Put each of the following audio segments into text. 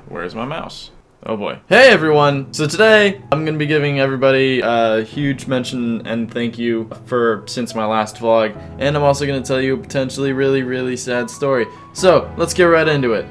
Where's my mouse? Oh boy. Hey everyone! So today, I'm gonna be giving everybody a huge mention and thank you since my last vlog, and I'm also gonna tell you a potentially really sad story. So, let's get right into it.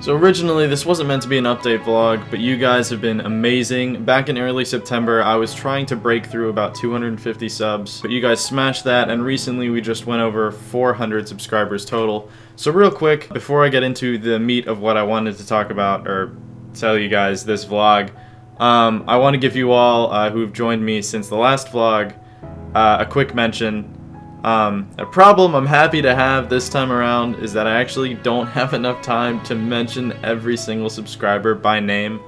So originally this wasn't meant to be an update vlog, but you guys have been amazing. Back in early September I was trying to break through about 250 subs, but you guys smashed that, and recently we just went over 400 subscribers total. So real quick, before I get into the meat of what I wanted to talk about, or tell you guys this vlog, I want to give you all who've joined me since the last vlog a quick mention. A problem I'm happy to have this time around is that I actually don't have enough time to mention every single subscriber by name,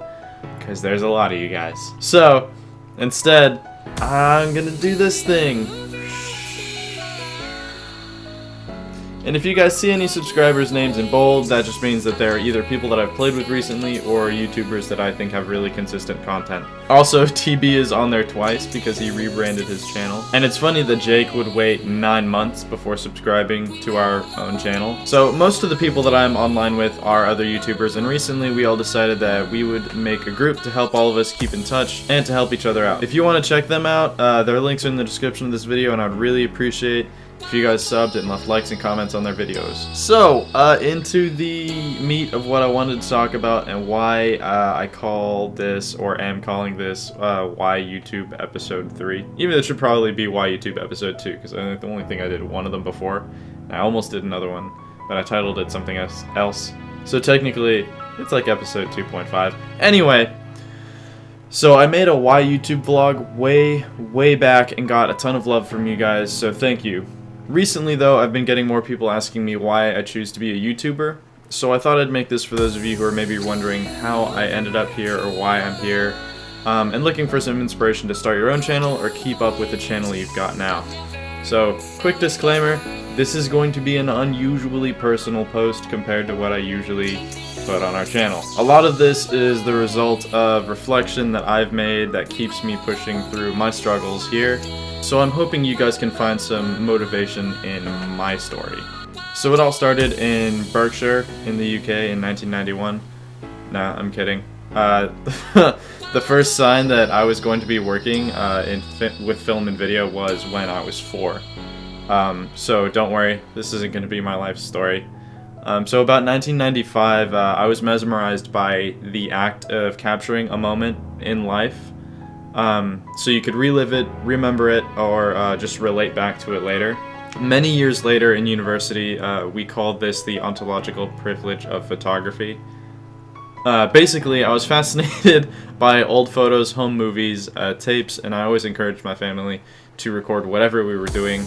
because there's a lot of you guys. So, instead, I'm gonna do this thing. And if you guys see any subscribers' names in bold, that just means that they're either people that I've played with recently or YouTubers that I think have really consistent content. Also, TB is on there twice because he rebranded his channel. And it's funny that Jake would wait 9 months before subscribing to our own channel. So most of the people that I'm online with are other YouTubers, and recently we all decided that we would make a group to help all of us keep in touch and to help each other out. If you want to check them out, their links are in the description of this video, and I'd really appreciate if you guys subbed and left likes and comments on their videos. So, into the meat of what I wanted to talk about and why I call this, or am calling this, Why YouTube Episode 3. Even though it should probably be Why YouTube Episode 2, because I think the only thing I did one of them before. And I almost did another one, but I titled it something else. So technically, it's like Episode 2.5. Anyway, so I made a Why YouTube vlog way back and got a ton of love from you guys, so thank you. Recently though, I've been getting more people asking me why I choose to be a YouTuber, so I thought I'd make this for those of you who are maybe wondering how I ended up here or why I'm here, and looking for some inspiration to start your own channel or keep up with the channel you've got now. So, quick disclaimer, this is going to be an unusually personal post compared to what I usually put on our channel. A lot of this is the result of reflection that I've made that keeps me pushing through my struggles here. So I'm hoping you guys can find some motivation in my story. So it all started in Berkshire in the UK in 1991. Nah, I'm kidding. The first sign that I was going to be working with film and video was when I was 4. So don't worry, this isn't going to be my life story. So about 1995, I was mesmerized by the act of capturing a moment in life. So you could relive it, remember it, or just relate back to it later. Many years later in university, we called this the ontological privilege of photography. Basically, I was fascinated by old photos, home movies, tapes, and I always encouraged my family to record whatever we were doing.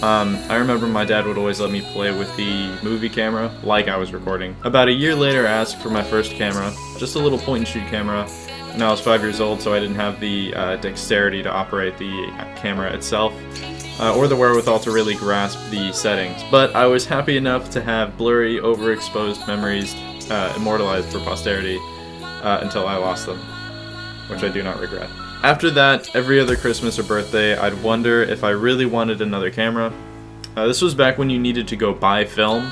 I remember my dad would always let me play with the movie camera like I was recording. About a year later, I asked for my first camera, just a little point-and-shoot camera. And I was 5 years old, so I didn't have the dexterity to operate the camera itself, or the wherewithal to really grasp the settings. But I was happy enough to have blurry, overexposed memories immortalized for posterity until I lost them, which I do not regret. After that, every other Christmas or birthday, I'd wonder if I really wanted another camera. This was back when you needed to go buy film,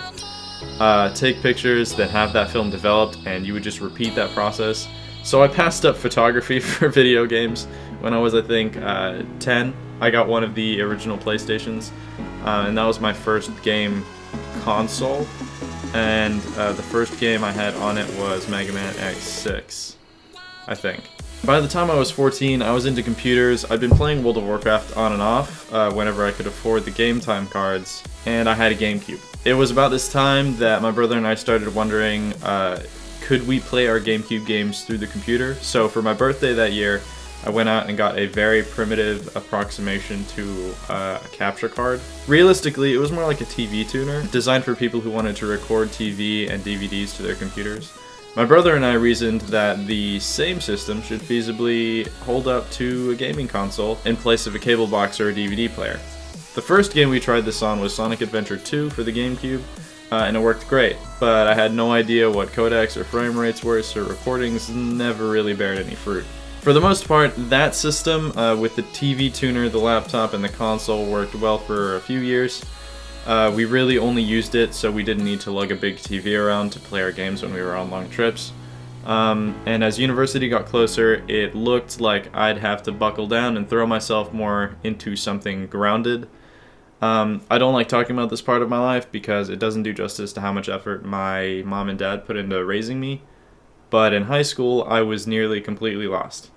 take pictures, then have that film developed, and you would just repeat that process. So I passed up photography for video games when I was, I think, 10. I got one of the original PlayStations, and that was my first game console, and the first game I had on it was Mega Man X6, I think. By the time I was 14, I was into computers. I'd been playing World of Warcraft on and off whenever I could afford the game time cards, and I had a GameCube. It was about this time that my brother and I started wondering, could we play our GameCube games through the computer? So for my birthday that year, I went out and got a very primitive approximation to a capture card. Realistically, it was more like a TV tuner, designed for people who wanted to record TV and DVDs to their computers. My brother and I reasoned that the same system should feasibly hold up to a gaming console in place of a cable box or a DVD player. The first game we tried this on was Sonic Adventure 2 for the GameCube, and it worked great, but I had no idea what codecs or frame rates were, so recordings never really bared any fruit. For the most part, that system, with the TV tuner, the laptop, and the console, worked well for a few years. We really only used it so we didn't need to lug a big TV around to play our games when we were on long trips. And as university got closer, it looked like I'd have to buckle down and throw myself more into something grounded. I don't like talking about this part of my life because it doesn't do justice to how much effort my mom and dad put into raising me, but in high school I was nearly completely lost.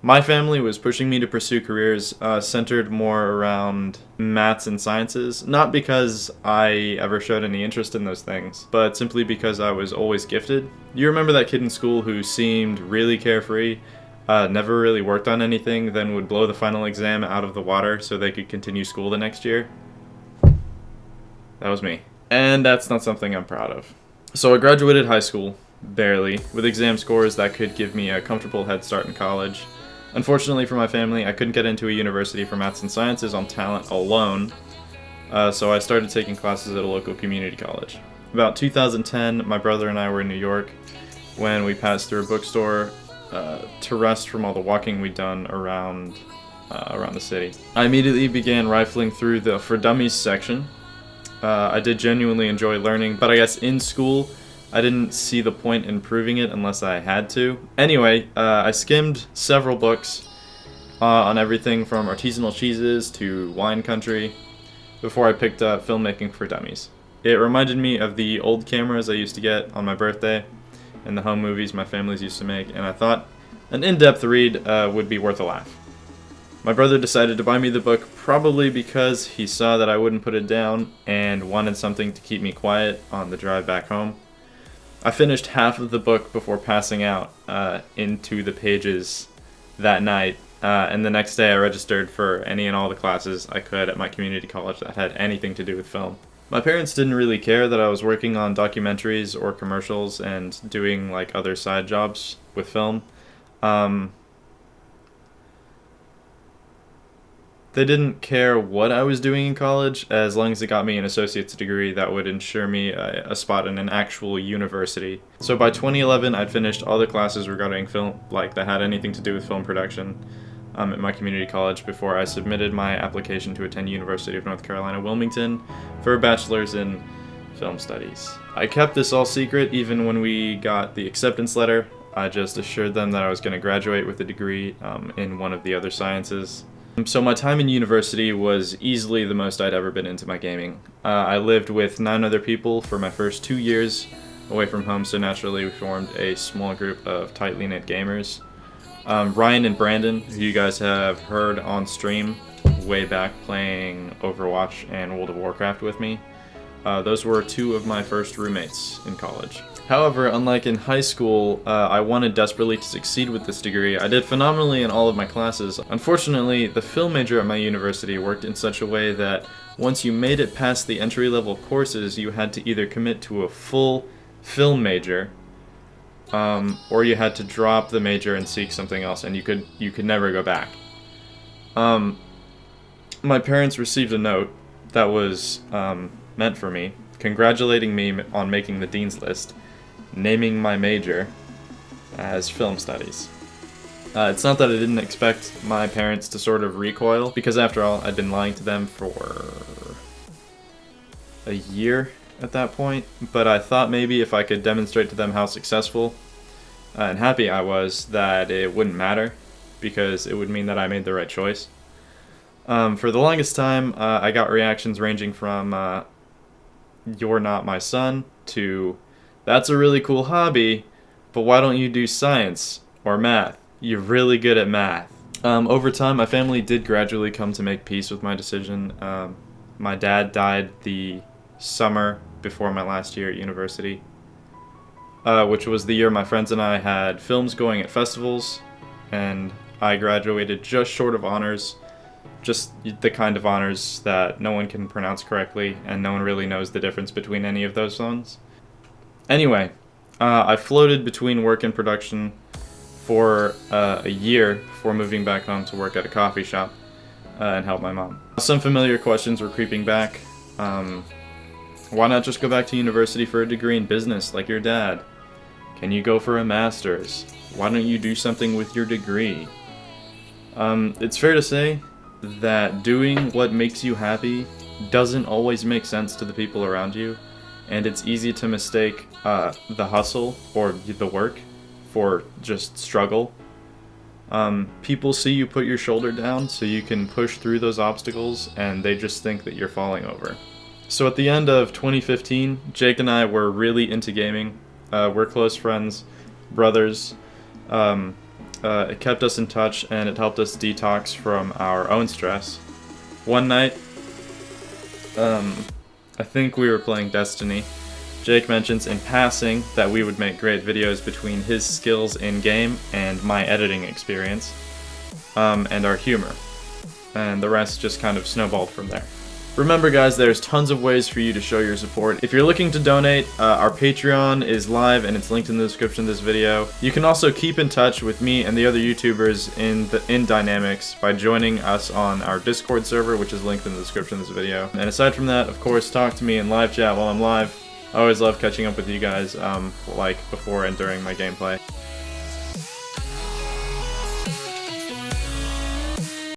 My family was pushing me to pursue careers centered more around maths and sciences, not because I ever showed any interest in those things, but simply because I was always gifted. You remember that kid in school who seemed really carefree, never really worked on anything, then would blow the final exam out of the water so they could continue school the next year? That was me. And that's not something I'm proud of. So I graduated high school, barely, with exam scores that could give me a comfortable head start in college. Unfortunately for my family, I couldn't get into a university for maths and sciences on talent alone, so I started taking classes at a local community college. About 2010, my brother and I were in New York when we passed through a bookstore to rest from all the walking we'd done around the city. I immediately began rifling through the For Dummies section. I did genuinely enjoy learning, but I guess in school, I didn't see the point in proving it unless I had to. Anyway, I skimmed several books on everything from artisanal cheeses to wine country before I picked up Filmmaking for Dummies. It reminded me of the old cameras I used to get on my birthday and the home movies my families used to make, and I thought an in-depth read would be worth a laugh. My brother decided to buy me the book probably because he saw that I wouldn't put it down and wanted something to keep me quiet on the drive back home. I finished half of the book before passing out into the pages that night, and the next day I registered for any and all the classes I could at my community college that had anything to do with film. My parents didn't really care that I was working on documentaries or commercials and doing like other side jobs with film. They didn't care what I was doing in college, as long as it got me an associate's degree that would ensure me a spot in an actual university. So by 2011, I'd finished all the classes regarding film, like that had anything to do with film production, at my community college before I submitted my application to attend University of North Carolina, Wilmington for a bachelor's in film studies. I kept this all secret even when we got the acceptance letter. I just assured them that I was going to graduate with a degree in one of the other sciences. So my time in university was easily the most I'd ever been into my gaming. I lived with 9 other people for my first 2 years away from home, so naturally we formed a small group of tightly knit gamers. Ryan and Brandon, who you guys have heard on stream way back playing Overwatch and World of Warcraft with me, those were 2 of my first roommates in college. However, unlike in high school, I wanted desperately to succeed with this degree. I did phenomenally in all of my classes. Unfortunately, the film major at my university worked in such a way that once you made it past the entry-level courses, you had to either commit to a full film major, or you had to drop the major and seek something else, and you could never go back. My parents received a note that was meant for me, congratulating me on making the dean's list, naming my major as film studies. It's not that I didn't expect my parents to sort of recoil, because after all, I'd been lying to them for a year at that point, but I thought maybe if I could demonstrate to them how successful and happy I was, that it wouldn't matter, because it would mean that I made the right choice. For the longest time, I got reactions ranging from, "You're not my son," to "That's a really cool hobby, but why don't you do science or math? You're really good at math." Over time, my family did gradually come to make peace with my decision. My dad died the summer before my last year at university, which was the year my friends and I had films going at festivals, and I graduated just short of honors, just the kind of honors that no one can pronounce correctly, and no one really knows the difference between any of those ones. Anyway, I floated between work and production for a year before moving back home to work at a coffee shop and help my mom. Some familiar questions were creeping back. Why not just go back to university for a degree in business like your dad? Can you go for a master's? Why don't you do something with your degree? It's fair to say that doing what makes you happy doesn't always make sense to the people around you, and it's easy to mistake the hustle or the work for just struggle. People see you put your shoulder down so you can push through those obstacles, and they just think that you're falling over. So at the end of 2015, Jake and I were really into gaming. We're close friends, brothers. It kept us in touch, and it helped us detox from our own stress. One night, I think we were playing Destiny. Jake mentions in passing that we would make great videos between his skills in-game and my editing experience, and our humor. And the rest just kind of snowballed from there. Remember guys, there's tons of ways for you to show your support. If you're looking to donate, our Patreon is live and it's linked in the description of this video. You can also keep in touch with me and the other YouTubers in Dynamics by joining us on our Discord server, which is linked in the description of this video. And aside from that, of course, talk to me in live chat while I'm live. I always love catching up with you guys, like before and during my gameplay.